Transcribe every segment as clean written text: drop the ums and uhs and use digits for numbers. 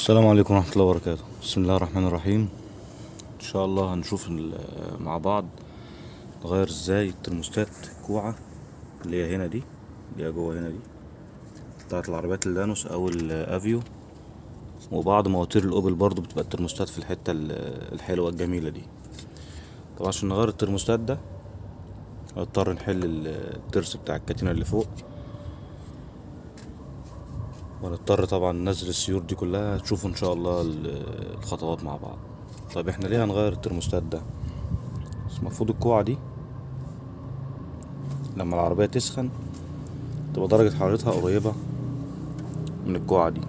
السلام عليكم ورحمة الله وبركاته. بسم الله الرحمن الرحيم. ان شاء الله هنشوف مع بعض نغير ازاي الترموستات الكوعة اللي هي هنا دي، اللي هي جوه هنا دي، بتاعت العربيات اللانوس او الافيو، وبعض مواتير الاوبل برضو بتبقى الترموستات في الحتة الحلوة الجميلة دي. طبعا عشان نغير الترموستات ده هنضطر نحل الترس بتاع الكاتينة اللي فوق، ونضطر طبعا ننزل السيور دي كلها. تشوفوا ان شاء الله الخطوات مع بعض. طيب احنا ليه هنغير الترموستات ده؟ بس المفروض الكوعة دي لما العربية تسخن تبقى درجة حرارتها قريبة من الكوعة دي،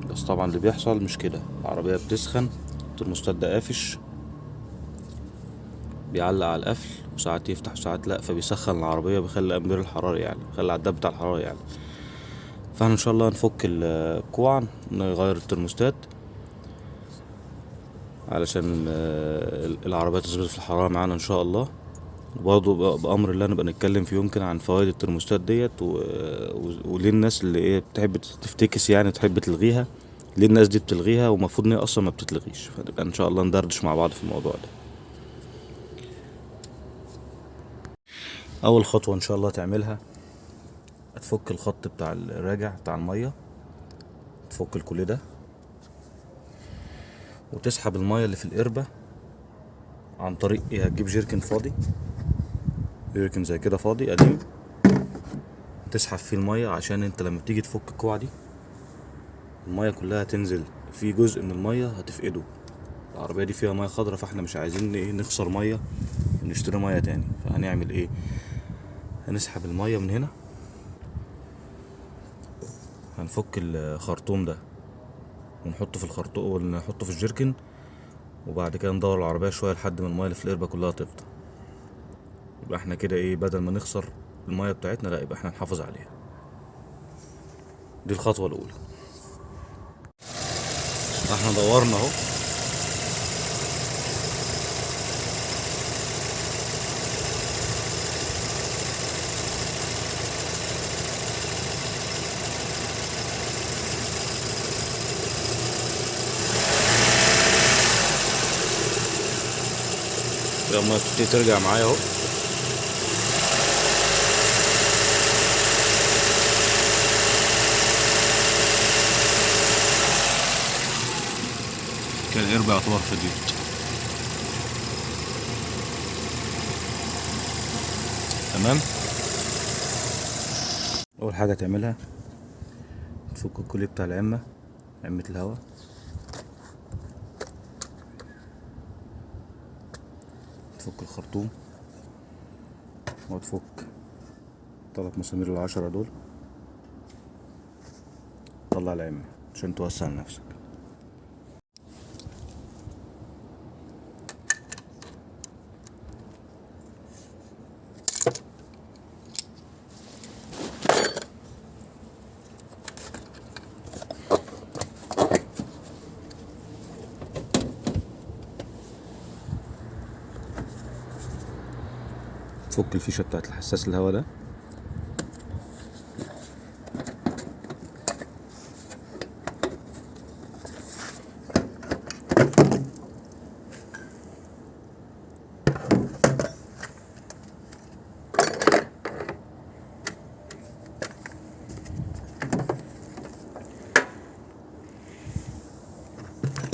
بس طبعا اللي بيحصل مش كده. العربية بتسخن، الترموستات ده قافش، بيعلق على القفل وساعات يفتح وساعات لا، فبيسخن العربية، بيخلي أمبير الحرارة يعني، بيخلي العداد بتاع الحرارة يعني. فاحنا ان شاء الله هنفك الكوعة، نغير الترموستات علشان العربية تثبت في الحرارة معانا ان شاء الله. وبرضه بأمر الله نبقى نتكلم في يمكن عن فوائد الترموستات ديت وليه الناس اللي ايه بتحب تفتكس يعني تحب تلغيها، ليه الناس دي بتلغيها ومفروض ان هي اصلا ما بتتلغيش. فنبقى ان شاء الله ندردش مع بعض في الموضوع ده. اول خطوة ان شاء الله تعملها هتفك الخط بتاع الراجع بتاع المية، تفك الكوليه ده وتسحب المية اللي في القربة عن طريق ايه، هتجيب جيركن فاضي، جيركن زي كده فاضي قديم، تسحب فيه المية عشان انت لما تيجي تفك الكوعة دي المية كلها تنزل، في جزء من المية هتفقده. العربية دي فيها مية خضرا، فاحنا مش عايزين ايه نخسر مية ونشتري مية تاني. فهنعمل ايه، هنسحب المية من هنا، هنفك الخرطوم ده ونحطه في الخرطوم ونحطه في الجيركن، وبعد كده ندور العربية شوية لحد ما المية اللي في القربة كلها تفضى. يبقى احنا كده ايه، بدل ما نخسر المية بتاعتنا لا، يبقى احنا نحافظ عليها. دي الخطوة الأولى. احنا دورنا اهو، لما تبتدي ترجع معايا اهو. كده القربة يعتبر فضيت. تمام. اول حاجة تعملها تفك الكوليه بتاع العمة، عمة الهواء، تفك الخرطوم وتفك 3 مسامير ال10 دول، طلع العمة عشان توسع لنفسك. تفك الفيشة بتاعت الحساس الهواء ده،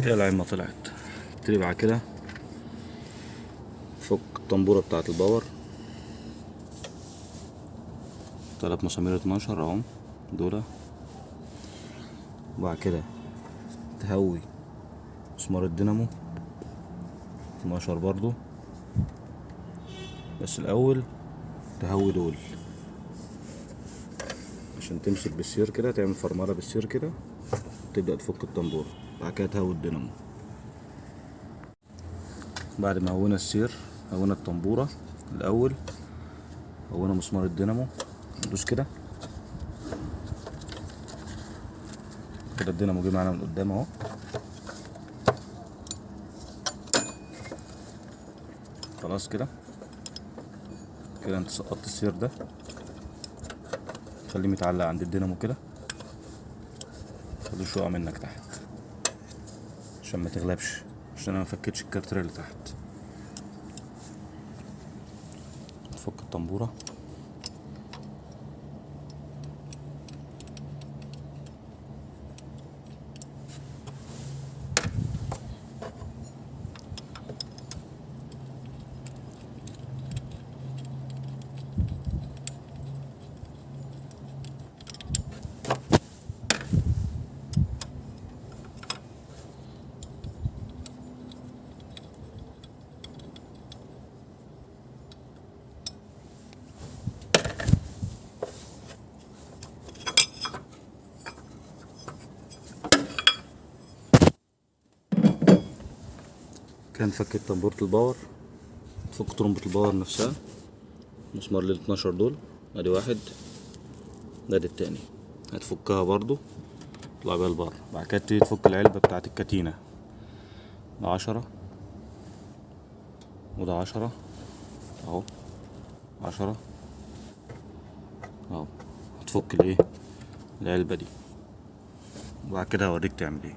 كده العمة طلعت. تبتدي بعد كده تفك الطنبورة بتاعت الباور، 3 مسامير 12 اهم دول، وبعد كده تهوي مسمار الدينامو 12 برضو، بس الاول تهوي دول عشان تمسك بالسير كده، تعمل فرمله بالسير كده، تبدأ تفك الطنبورة. بعد كده تهوي الدينامو. بعد ما هوينا السير، هوينا الطنبورة الاول، هوينا مسمار الدينامو، ندوس كده كده الدينامو جه معانا من قدام اهو. خلاص كده انت سقطت السير ده، خليه متعلق عند الدينامو كده، متخلوش يقع منك تحت. عشان ما تغلبش، عشان انا مفكتش الكارتريه اللي تحت. نفك الطنبوره. كان فكيت طنبورة الباور. تفك طرمبة الباور نفسها، مسمار لل 12 دول، ادي واحد، ادي التاني. هتفكها برضو، تطلع بيها لبره. بعد كده تيجي تفك العلبة بتاعت الكتينة. ده 10 وده 10 اهو، 10 اهو. هتفك الايه، العلبة دي، وبعد كده هوريك تعمل ايه.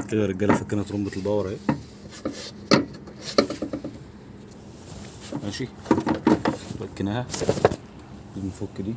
كده يا رجاله فكينا طرمبة الباور اهي، ماشي. فكيناها، بنفك دي.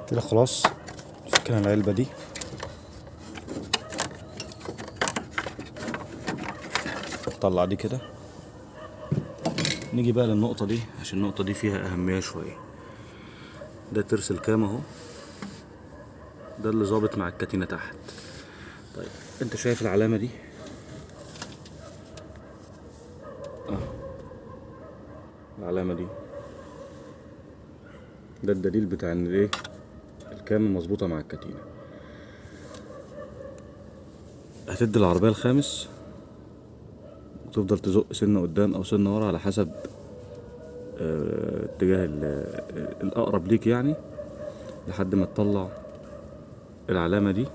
كده خلاص فكنا العلبة دي. نطلع دي كده، نيجي بقى للنقطة دي عشان النقطة دي فيها أهمية شوية. ده ترس الكام اهو، ده اللي ظابط مع الكتينة تحت. طيب انت شايف العلامة دي؟ العلامة دي ده الدليل بتاع ان ايه، الكام مظبوطة مع الكتينة. هتدي العربية الخامس وتفضل تزق سنة قدام او سنة ورا على حسب اتجاه الاقرب ليك يعني، لحد ما تطلع العلامة دي.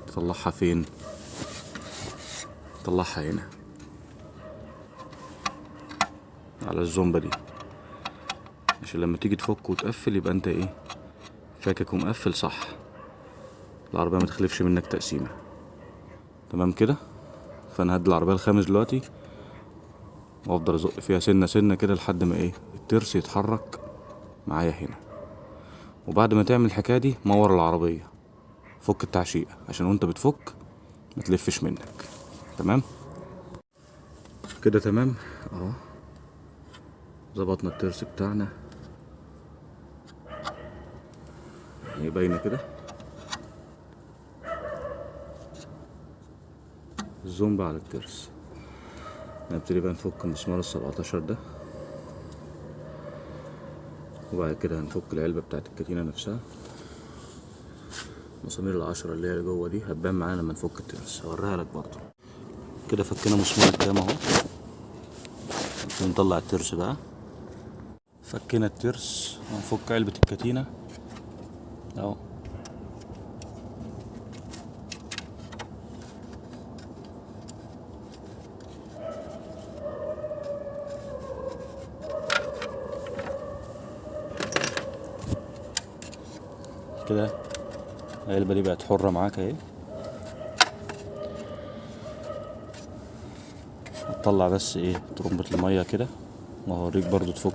تطلعها فين؟ تطلعها هنا على الزومبة دي، عشان لما تيجي تفك وتقفل يبقى انت ايه، فاكك ومقفل صح، العربية ما تخلفش منك تقسيمة. تمام كده. فانا هدي العربية الخامس دلوقتي وافضل ازق فيها سنة سنة كده لحد ما ايه، الترس يتحرك معايا هنا. وبعد ما تعمل الحكاية دي مور العربية، فك التعشيقة عشان وانت بتفك ما تلفش منك. تمام كده، تمام اهو. ظبطنا الترس بتاعنا، يعني باينة كده الزومبا على الترس. نبتدي بقى نفك مسمار ال17 ده، وبعد كده هنفك العلبة بتاعت الكتينة نفسها. مسامير ال10 اللي هي جوه دي هتبان معانا لما نفك الترس، هوريها لك برضو. كده فكينا مسمار الكام اهو، ونطلع الترس بقى. فكينا الترس، هنفك علبة الكتينة اهو. كده العلبة دي بقت حرة معاك اهي. هتطلع بس ايه ترمبة المية كده، وهوريك برضو تفك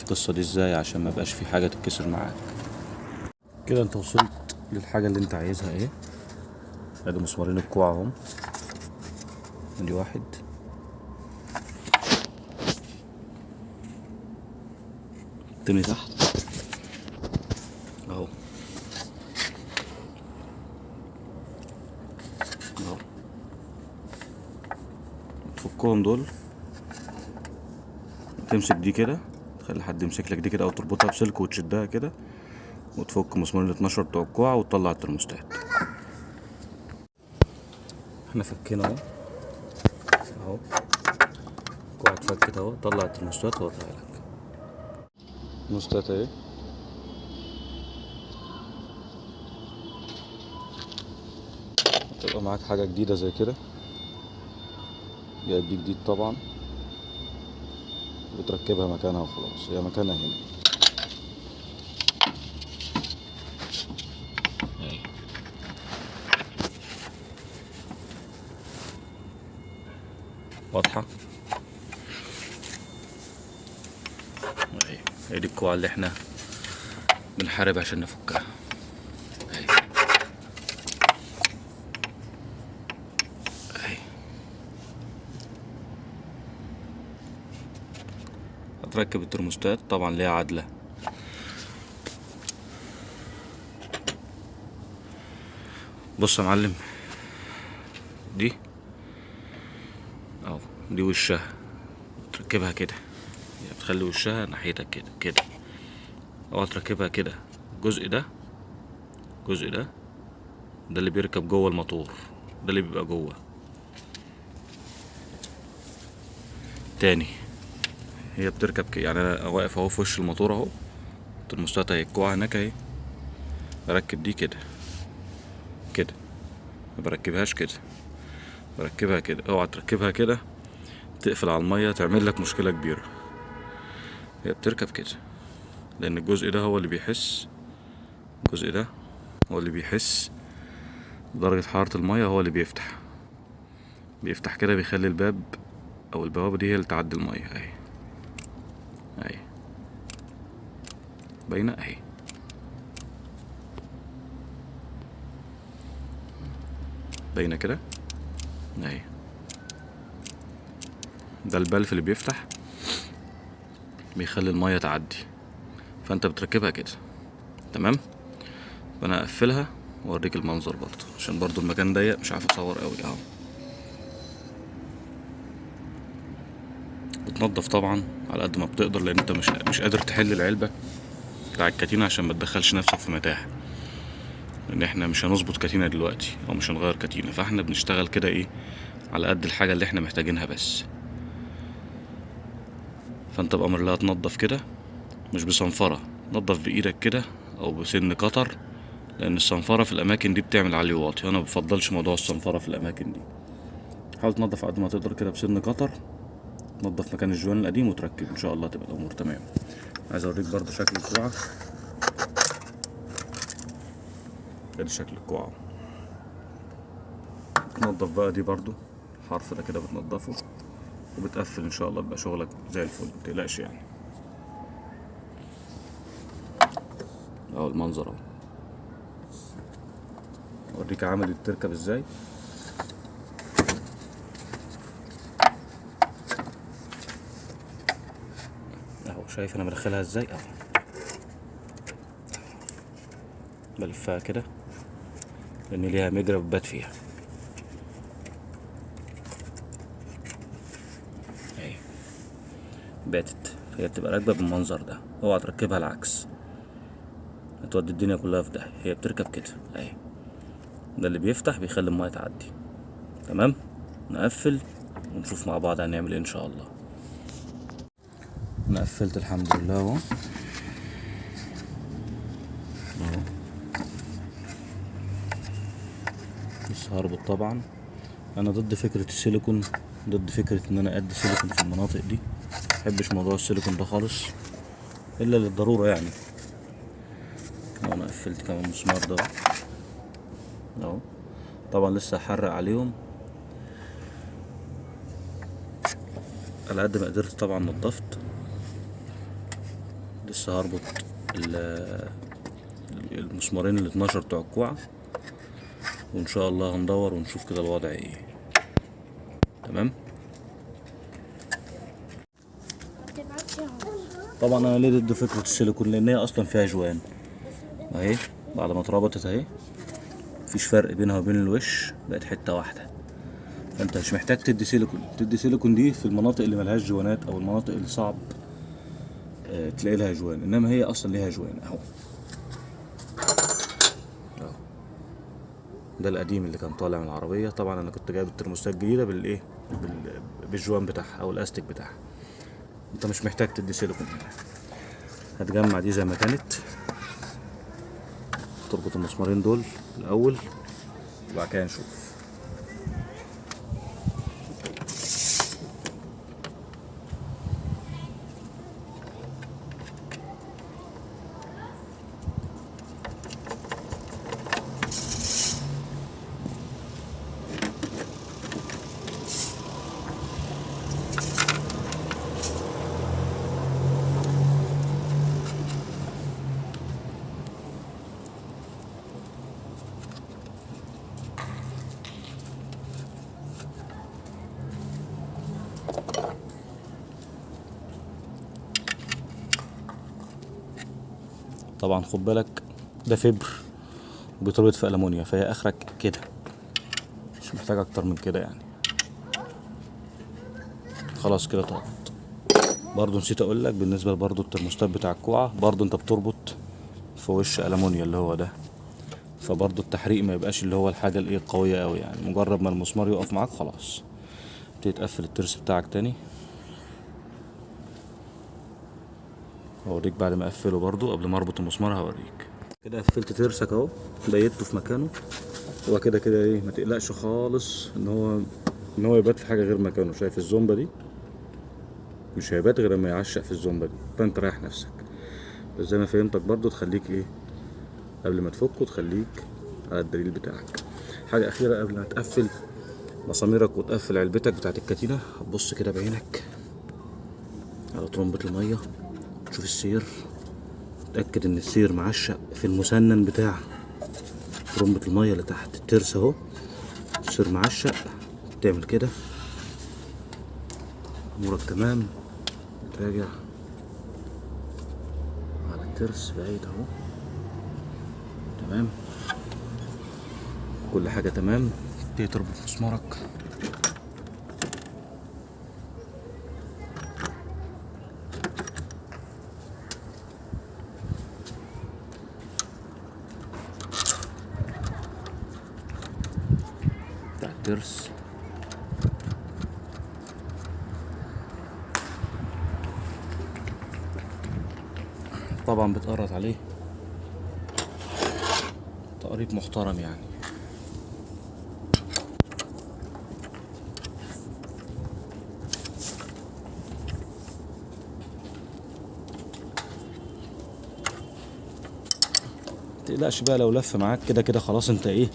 القصة دي ازاي عشان ما يبقاش في حاجة تتكسر معاك. كده انت وصلت للحاجة اللي انت عايزها ايه. ادي مسمارين الكوع اهم، ادي واحد، التاني تحت اهو اهو. تفكهم دول، تمسك دي كده، تخلي حد يمسك لك دي كده او تربطها بسلك وتشدها كده، وتفك مسمارين 12 بتوع الكوع وتطلع الترموستات. احنا فكينا اهو اهو، الكوع اتفكت اهو. طلع الترموستات واوريها لك. الترموستات اهي، تبقى معاك حاجة جديدة زي كده، جايب دي جديد طبعا، بتركبها مكانها وخلاص. هي مكانها هنا اهي. واضحة اهي. هي دي الكوع اللي احنا بنحارب عشان نفكها اهي اهي. هتركب الترموستات طبعا ليها عدلة. بص يا معلم، دي اهو، دي وشها تركبها كده، يعني بتخلي وشها ناحيتك كده كده، او تركبها كده. الجزء ده، الجزء ده اللي بيركب جوه الموتور، ده اللي بيبقى جوه. تاني هي بتركب كده، يعني انا واقف اهو في وش الموتور اهو، الترموستات اهي، الكوع هناك اهي. بركب دي كده كده، ما بركبهاش كده، بركبها كده. اوعى تركبها كده تقفل على المية، تعمل لك مشكلة كبيرة. هي بتركب كده لان الجزء ده هو اللي بيحس، الجزء ده هو اللي بيحس درجة حرارة المية، هو اللي بيفتح كده، بيخلي الباب او البوابة دي هي اللي تعدي المية اهي اهي. باينة اهي. باينة كده اهي. ده البلف اللي بيفتح بيخلي المية تعدي، فانت بتركبها كده تمام. فانا هقفلها واوريك المنظر برضه، عشان برضه المكان ضيق مش عارف اصور قوي اهو. بتنضف طبعا على قد ما بتقدر، لان انت مش قادر تحل العلبة بتاع الكتينة عشان ما تدخلش نفسك في متاهة، لان احنا مش هنظبط كتينة دلوقتي او مش هنغير كتينة، فاحنا بنشتغل كده ايه على قد الحاجة اللي احنا محتاجينها بس. فانت بأمر الله تنضف كده، مش بصنفرة، نضف بايدك كده او بسن قطر، لان الصنفرة في الاماكن دي بتعمل عالي وواطي، وانا مبفضلش موضوع الصنفرة في الاماكن دي. حاول تنضف قد ما تقدر كده بسن قطر، نضف مكان الجوان القديم وتركب، ان شاء الله تبقى الامور تمام. عايز اوريك برضو شكل الكوعة، ادي شكل الكوعة. تنضف بقى دي برضو، الحرف ده كده بتنضفه وبتقفل، ان شاء الله يبقى شغلك زي الفل، متقلقش يعني. اهو المنظر اهو، اوريك عملي بتركب ازاي. اهو شايف انا بدخلها ازاي اهو، بلفها كده لان ليها مجرى ببات فيها اهي، باتت. هي بتبقى راكبه بالمنظر ده، اوعى تركبها العكس هتودي الدنيا كلها في داهيه. هي بتركب كده اهي، ده اللي بيفتح بيخلي الميه تعدي. تمام، نقفل ونشوف مع بعض هنعمل ايه ان شاء الله. انا قفلت الحمد لله اهو. بس هربط طبعا. انا ضد فكرة السيليكون، ضد فكرة ان انا ادي سيليكون في المناطق دي. محبش موضوع السيليكون ده خالص الا للضرورة يعني. انا قفلت كمان مسمار ده اهو. طبعا لسه هحرق عليهم على قد ما قدرت. طبعا نضفت. لسه هربط المسمارين ال 12 بتوع الكوعة، وان شاء الله هندور ونشوف كده الوضع ايه. تمام. طبعا انا ليه ضد فكرة السيليكون؟ لان هي اصلا فيها جوان اهي. بعد ما اتربطت اهي مفيش فرق بينها وبين الوش، بقت حتة واحدة. فانت مش محتاج تدي سيليكون. تدي سيليكون دي في المناطق اللي ملهاش جوانات او المناطق اللي صعب تلاقي لها جوان، انما هي اصلا ليها جوان اهو. ده القديم اللي كان طالع من العربية. طبعا انا كنت جايب الترموستات الجديدة بالايه، بالجوان بتاعها او الاستيك بتاعها. انت مش محتاج تدي سيليكون هنا. هتجمع دي زي ما كانت، تربط المسمارين دول الاول وبعد كده نشوف. طبعا خد بالك ده فبر وبيتربط في ألمونيا، فهي اخرك كده، مش محتاج اكتر من كده يعني. خلاص كده اتربط. برضو نسيت اقول لك بالنسبه برضو الترموستات بتاع الكوعه، برضو انت بتربط في وش ألمونيا اللي هو ده، فبرضو التحريق ما يبقاش اللي هو الحاجه الايه القويه قوي يعني. مجرد ما المسمار يقف معاك خلاص تقفل الترس بتاعك تاني. هوريك بعد ما اقفله برضو، قبل ما اربط المسمار هوريك. كده قفلت ترسك اهو، بيته في مكانه. هو كده كده ايه، ما تقلقش خالص ان هو يبات في حاجه غير مكانه. شايف الزومبه دي؟ مش هيبات غير لما يعشق في الزومبه دي، فانت رايح نفسك. بس زي ما فهمتك برضو تخليك ايه قبل ما تفكه، تخليك على الدليل بتاعك. حاجه اخيره قبل ما تقفل مساميرك وتقفل علبتك بتاعت الكتينه، هتبص كده بعينك على طرمبة الميه، تشوف السير. تأكد ان السير معشق في المسنن بتاع طرمبة الميه اللي تحت الترس اهو. السير معشق، تعمل كده امورك تمام. تراجع على الترس بعيد اهو، تمام، كل حاجة تمام. تبتدي تربط مسمارك. بتاع الترس طبعا بتقرط عليه تقريب محترم يعني. متقلقش بقى لو لف معاك كده كده خلاص، انت ايه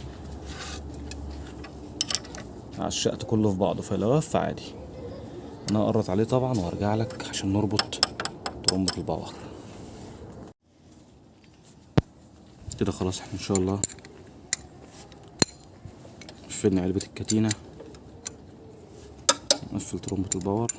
عشقت كله في بعضه. فلو لف عادي. انا هقرط عليه طبعا وهرجع لك عشان نربط طرمبة الباور. كده خلاص احنا ان شاء الله قفلنا علبة الكتينة، نقفل طرمبة الباور.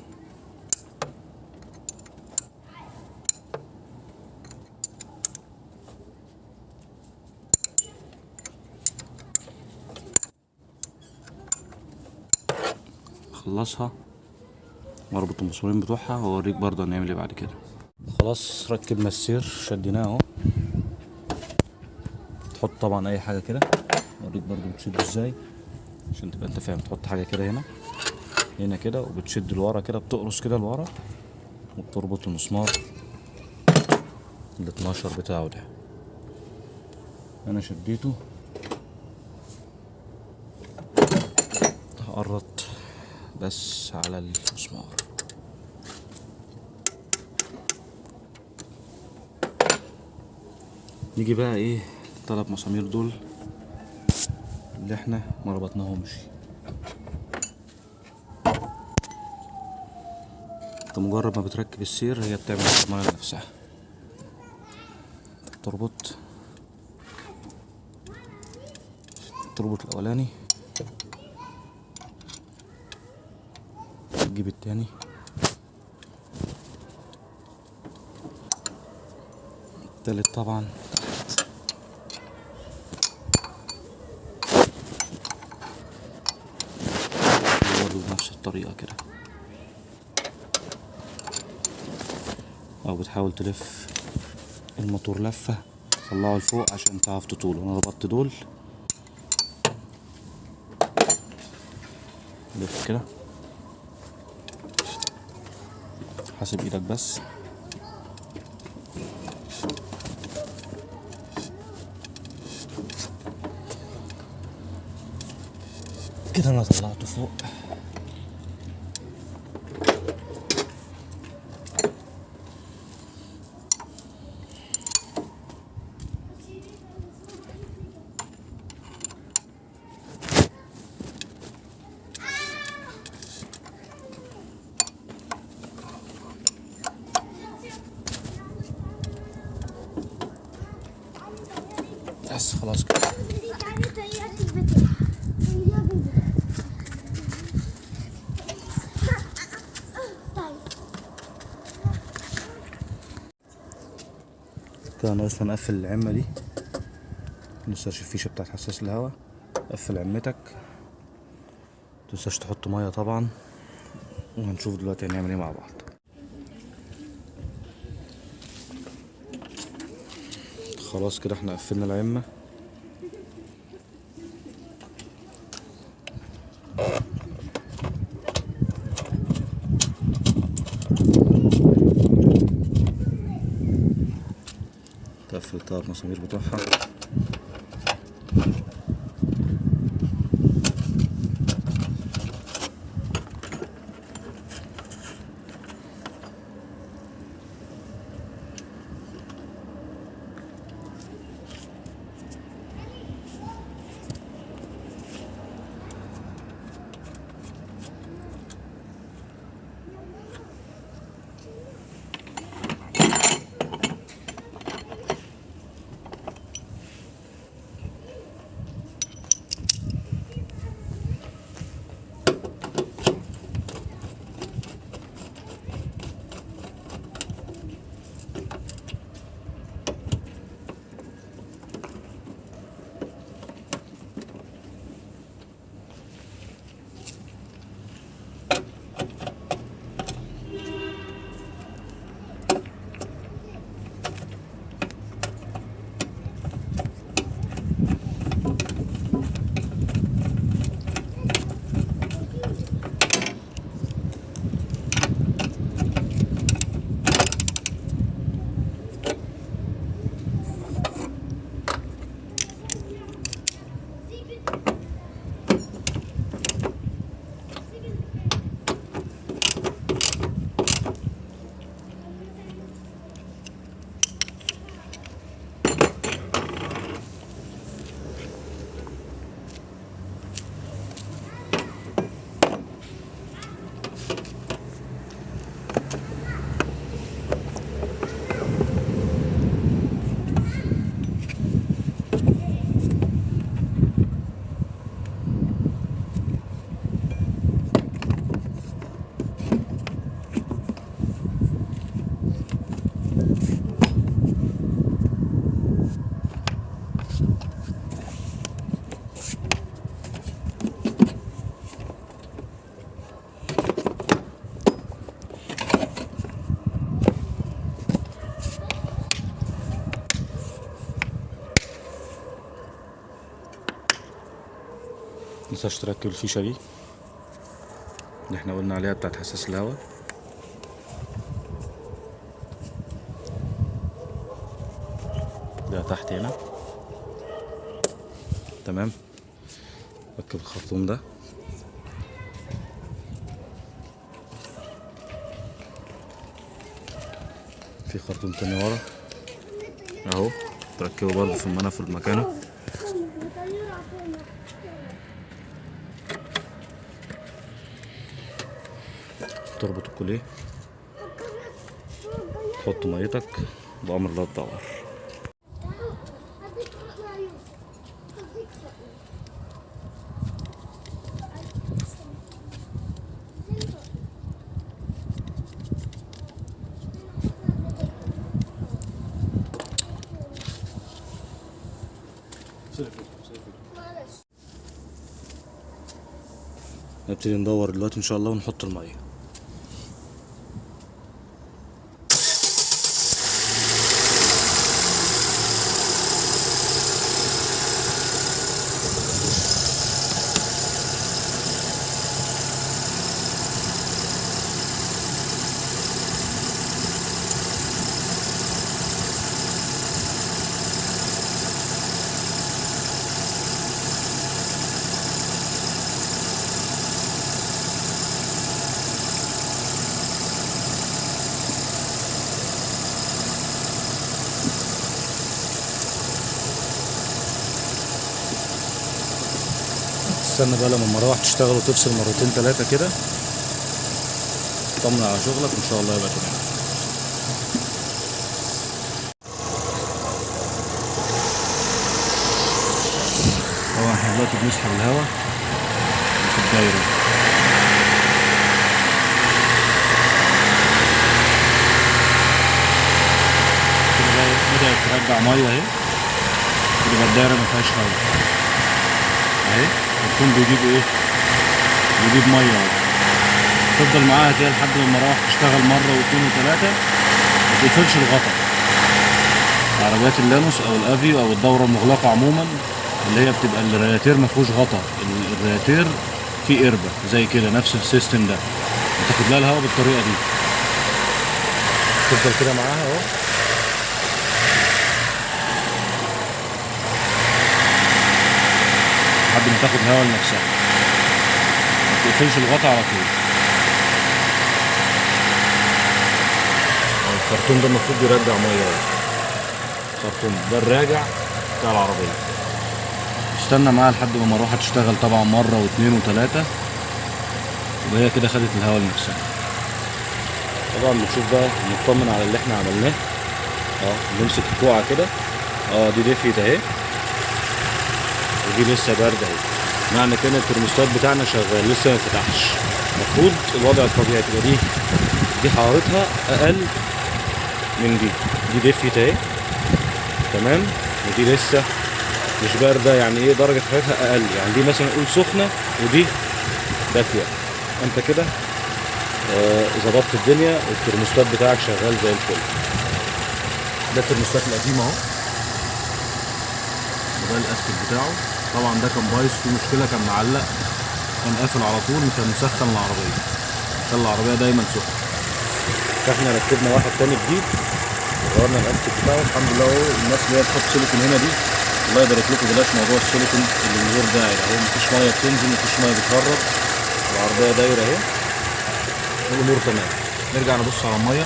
خلصها واربط المسمارين بتوعها واوريك برضه هنعمل ايه بعد كده. خلاص ركبنا السير، شديناه اهو. تحط طبعا اي حاجه كده، اوريك برضه بتشد ازاي عشان تبقى انت فاهم. تحط حاجه كده هنا كده، وبتشد لورا كده، بتقرص كده لورا وبتربط المسمار ال12 بتاعه ده. انا شديته، هقرط بس على المسمار. نيجي بقى ايه الثلاث مسامير دول اللي احنا ما ربطناهمش. انت مجرد ما بتركب السير هي بتعمل الكمامة نفسها. تربط الاولاني، تجيب التاني، التالت طبعا تحت، برضه بنفس الطريقة كده، او بتحاول تلف الموتور لفة تطلعه لفوق عشان تعرف تطوله. انا ربطت دول، لف كده، حاسب ايدك بس كده. انا طلعته فوق. بس خلاص كده. كده ناقصنا نقفل العمة دي، متنساش الفيشة بتاعت حساس الهواء. قفل عمتك، متنساش تحط مية طبعا، وهنشوف دلوقتي هنعمل ايه مع بعض. خلاص كده احنا قفلنا العمة. تقفل التلات مسامير بتوعها. متنساش تركب الفيشة دي اللي احنا قلنا عليها بتاعت حساس الهواء. ركبها تحت هنا. تمام. ركب الخرطوم ده. في خرطوم تاني ورا اهو، تركبه برضه في المنفذ مكانه. تربط الكوليه، تحط ميتك بأمر الله تدور. نبتدي ندور دلوقتي ان شاء الله ونحط الميه. استنى بقى لما المراوح تشتغل وتفصل مرتين تلاتة كده، طمن على شغلك وان شاء الله يبقى تمام. طبعا احنا دلوقتي بنسحب الهواء في الدايرة. كده بقى بدأت ترجع مية اهي، كده بقى الدايرة مفيهاش هواء اهي. الخرطوم بيجيب ايه؟ بيجيب ميه اهو. تفضل معاها كده لحد ما المراوح تشتغل مره واثنين وثلاثه، ما تقفلش الغطا. عربيات اللانوس او الافيو او الدوره المغلقه عموما، اللي هي بتبقى الرياتير ما فيهوش غطا، الرياتير فيه قربه زي كده، نفس السيستم ده، بتاخد لها الهواء بالطريقه دي. تفضل كده معاها اهو لحد ما تاخد الهواء لنفسها، ما تقفلش الغطا على طول. الخرطوم ده المفروض يرجع ميه اهو. الخرطوم ده الراجع بتاع العربيه. استنى معاها لحد ما المروحه تشتغل طبعا مره واثنين وثلاثه، وهي كده خدت الهواء لنفسها. طبعا بنشوف بقى، نطمن على اللي احنا عملناه. نمسك الكوعه كده، دي دفيت اهي، ودي لسه بارده اهي. معنى كده الترموستات بتاعنا شغال لسه ما فتحش. المفروض الوضع الطبيعي تبقى دي حرارتها اقل من دي دفيت اهي. تمام. ودي لسه مش بارده، يعني ايه درجه حرارتها اقل، يعني دي مثلا نقول سخنه ودي دافيه. انت كده ظبطت الدنيا، والترموستات بتاعك شغال زي الفل. ده الترموستات القديم اهو، ده الاسكت بتاعه. طبعا ده كان بايظ، فيه مشكله، كان معلق، كان قافل على طول، كان مسخن العربيه، كان العربيه دايما سخنه. فاحنا ركبنا واحد تاني جديد وغيرنا الاسكت بتاعه الحمد لله اهو. الناس اللي هي بتحط سيليكون هنا دي، الله يبارك لكم، بلاش موضوع السيليكون اللي من غير داعي اهو. مفيش ميه بتنزل، مفيش ميه بتهرب، العربيه دايره اهي، الامور تمام. نرجع نبص على الميه.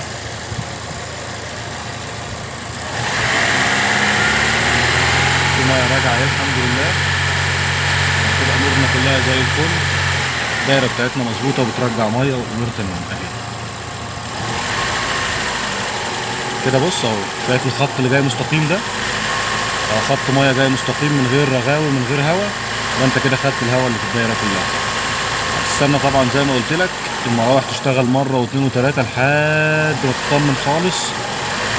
في ميه راجعه اهي الحمد لله، كده امورنا كلها زي الفل. الدايره بتاعتنا مظبوطه وبترجع ميه والامور تمام اهي. كده بص اهو، شايف الخط اللي جاي مستقيم ده؟ خط ميه جاي مستقيم من غير رغاوي من غير هواء، وانت كده خدت الهواء اللي في الدايره كلها. هتستنى طبعا زي ما قلت لك المراوح تشتغل مره واثنين وثلاثه لحد ما تطمن خالص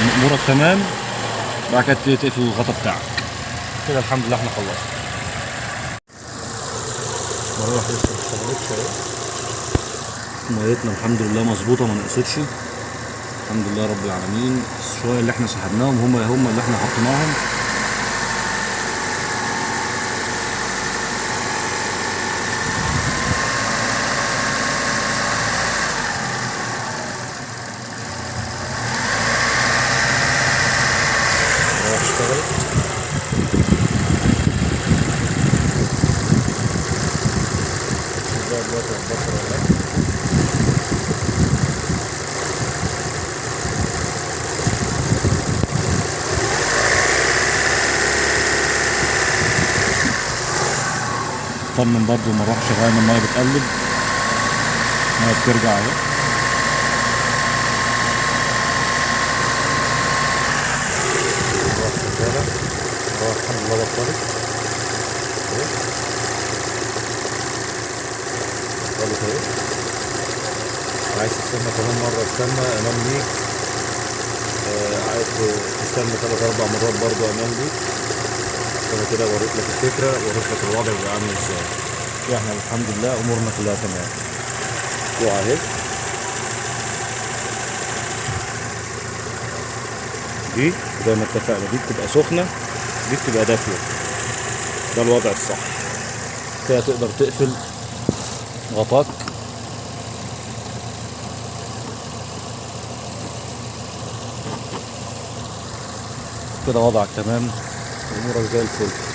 ان امورك تمام، وبعد كده تبتدي تقفل الغطا بتاعك. كده الحمد لله احنا خلصنا. المراوح لسه ما اشتغلتش اهي، ميتنا الحمد لله مظبوطه ما نقصتش الحمد لله رب العالمين. الشويه اللي احنا سحبناهم هم اللي احنا حطيناهم. اشتغلت طمن برضو ما نروحش غاية المية بتقلب، المية بترجع اهي. الحمد لله بطلت خالص اهي. عايز تستنى كمان مرة استنى، امان ليك. عايز تستنى 3 4 مرات برضو امان ليك. انا كده وريت لك الفكرة، وريت لك الوضع بيبقى عامل ازاي. احنا الحمد لله امورنا كلها تمام. كوع اهي، دي زي ما اتفقنا دي بتبقى سخنة، دي بتبقى دافية. ده الوضع الصح. كده تقدر تقفل غطاك. كده وضعك تمام، امورك زي الفل.